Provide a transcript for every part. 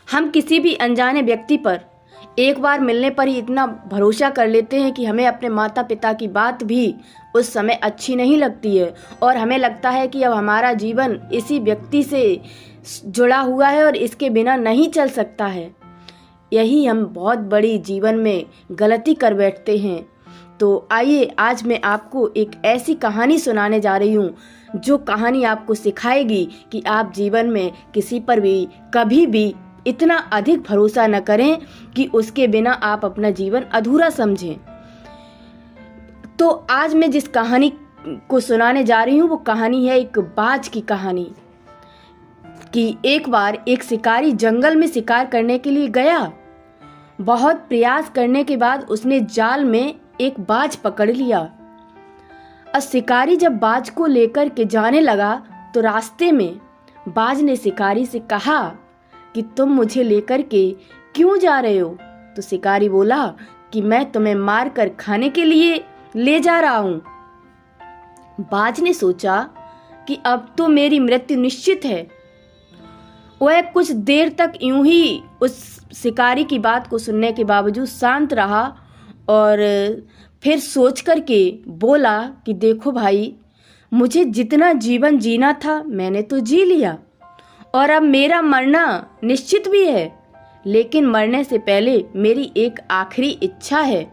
हम किसी भी अनजाने व्यक्ति पर एक बार मिलने पर ही इतना भरोसा कर लेते हैं कि हमें अपने माता पिता की बात भी उस समय अच्छी नहीं लगती है और हमें लगता है कि अब हमारा जीवन इसी व्यक्ति से जुड़ा हुआ है और इसके बिना नहीं चल सकता है। यही हम बहुत बड़ी जीवन में गलती कर बैठते हैं। तो आइए आज मैं आपको एक ऐसी कहानी सुनाने जा रही हूँ जो कहानी आपको सिखाएगी कि आप जीवन में किसी पर भी कभी भी इतना अधिक भरोसा न करें कि उसके बिना आप अपना जीवन अधूरा समझें। तो आज मैं जिस कहानी को सुनाने जा रही हूँ वो कहानी है एक बाज की कहानी कि एक बार एक शिकारी जंगल में शिकार करने के लिए गया। बहुत प्रयास करने के बाद उसने जाल में एक बाज पकड़ लिया। अब शिकारी जब बाज को लेकर के जाने लगा तो रास्ते में बाज ने शिकारी से कहा कि तुम मुझे लेकर के क्यों जा रहे हो? तो शिकारी बोला कि मैं तुम्हें मार कर खाने के लिए ले जा रहा हूं। बाज ने सोचा कि अब तो मेरी मृत्यु निश्चित है। वह कुछ देर तक यूं ही उस शिकारी की बात को सुनने के बावजूद शांत रहा और फिर सोच करके बोला कि देखो भाई, मुझे जितना जीवन जीना था मैंने तो जी लिया और अब मेरा मरना निश्चित भी है, लेकिन मरने से पहले मेरी एक आखिरी इच्छा है।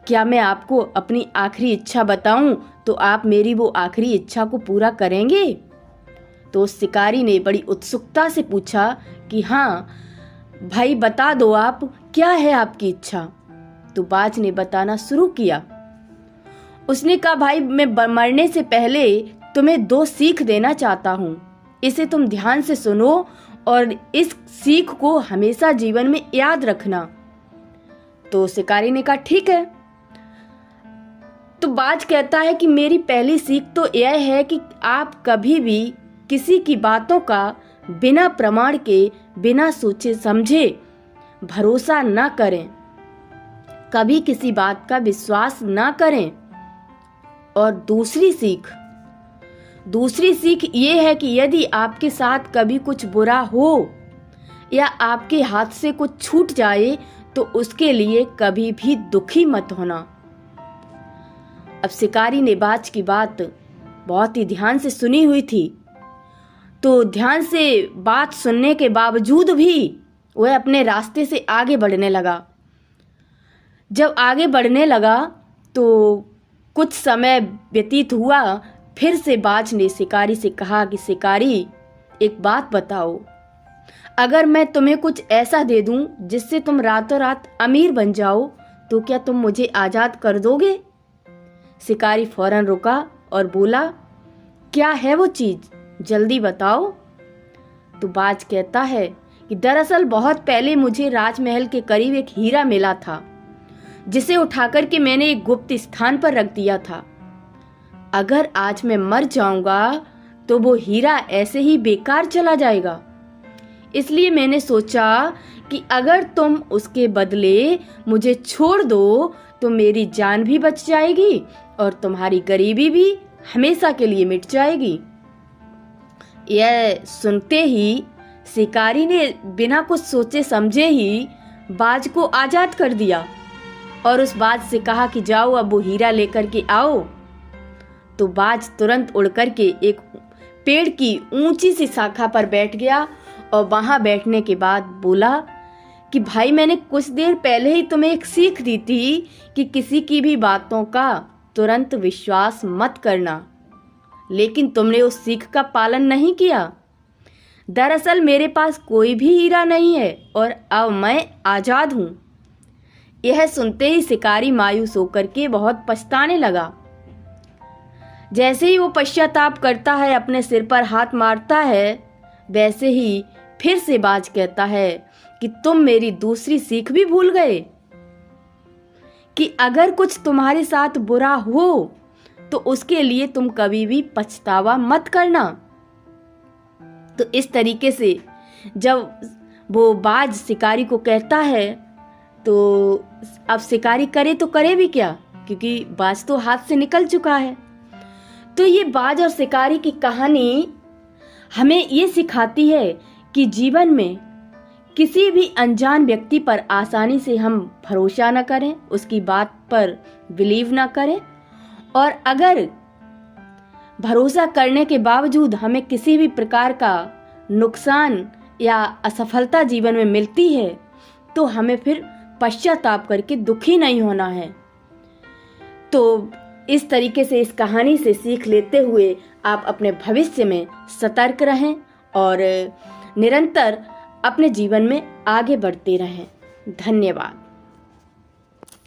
क्या मैं आपको अपनी आखिरी इच्छा बताऊं तो आप मेरी वो आखिरी इच्छा को पूरा करेंगे? तो शिकारी ने बड़ी उत्सुकता से पूछा कि हाँ भाई, बता दो आप, क्या है आपकी इच्छा? तो बाज ने बताना शुरू किया। उसने कहा भाई, मैं मरने से पहले तुम्हें 2 सीख देना चाहता हूँ। इसे तुम ध्यान से सुनो और इस सीख को हमेशा जीवन में याद रखना। तो शिकारी ने कहा ठीक है। तो बाज कहता है कि मेरी पहली सीख तो यह है कि आप कभी भी किसी की बातों का बिना प्रमाण के, बिना सोचे समझे भरोसा ना करें, कभी किसी बात का विश्वास ना करें। और दूसरी सीख ये है कि यदि आपके साथ कभी कुछ बुरा हो या आपके हाथ से कुछ छूट जाए तो उसके लिए कभी भी दुखी मत होना। अब शिकारी ने बाज की बात बहुत ही ध्यान से सुनी हुई थी, तो ध्यान से बात सुनने के बावजूद भी वह अपने रास्ते से आगे बढ़ने लगा। जब आगे बढ़ने लगा तो कुछ समय व्यतीत हुआ। फिर से बाज ने शिकारी से कहा कि शिकारी, एक बात बताओ, अगर मैं तुम्हें कुछ ऐसा दे दूं जिससे तुम रातों रात अमीर बन जाओ तो क्या तुम मुझे आज़ाद कर दोगे? शिकारी फौरन रुका और बोला, क्या है वो चीज़, जल्दी बताओ। तो बाज कहता है कि दरअसल बहुत पहले मुझे राजमहल के करीब एक हीरा मिला था जिसे उठाकर के मैंने एक गुप्त स्थान पर रख दिया था। अगर आज मैं मर जाऊंगा तो वो हीरा ऐसे ही बेकार चला जाएगा। इसलिए मैंने सोचा कि अगर तुम उसके बदले मुझे छोड़ दो तो मेरी जान भी बच जाएगी और तुम्हारी गरीबी भी हमेशा के लिए मिट जाएगी। यह सुनते ही शिकारी ने बिना कुछ सोचे समझे ही बाज को आजाद कर दिया और उस बाज से कहा कि जाओ अब वो हीरा लेकर के आओ। तो बाज तुरंत उड़ करके एक पेड़ की ऊंची सी शाखा पर बैठ गया और वहां बैठने के बाद बोला कि भाई, मैंने कुछ देर पहले ही तुम्हें एक सीख दी थी कि किसी की भी बातों का तुरंत विश्वास मत करना, लेकिन तुमने उस सीख का पालन नहीं किया। दरअसल मेरे पास कोई भी हीरा नहीं है और अब मैं आजाद हूं। यह सुनते ही शिकारी मायूस होकर के बहुत पछताने लगा। जैसे ही वो पश्चाताप करता है, अपने सिर पर हाथ मारता है, वैसे ही फिर से बाज कहता है कि तुम मेरी दूसरी सीख भी भूल गए कि अगर कुछ तुम्हारे साथ बुरा हो तो उसके लिए तुम कभी भी पछतावा मत करना। तो इस तरीके से जब वो बाज शिकारी को कहता है तो अब शिकारी करे तो करे भी क्या, क्योंकि बाज तो हाथ से निकल चुका है। तो ये बाज और शिकारी की कहानी हमें ये सिखाती है कि जीवन में किसी भी अनजान व्यक्ति पर आसानी से हम भरोसा न करें, उसकी बात पर बिलीव न करें। और अगर भरोसा करने के बावजूद हमें किसी भी प्रकार का नुकसान या असफलता जीवन में मिलती है तो हमें फिर पश्चाताप करके दुखी नहीं होना है। तो इस तरीके से इस कहानी से सीख लेते हुए आप अपने भविष्य में सतर्क रहें और निरंतर अपने जीवन में आगे बढ़ते रहें। धन्यवाद।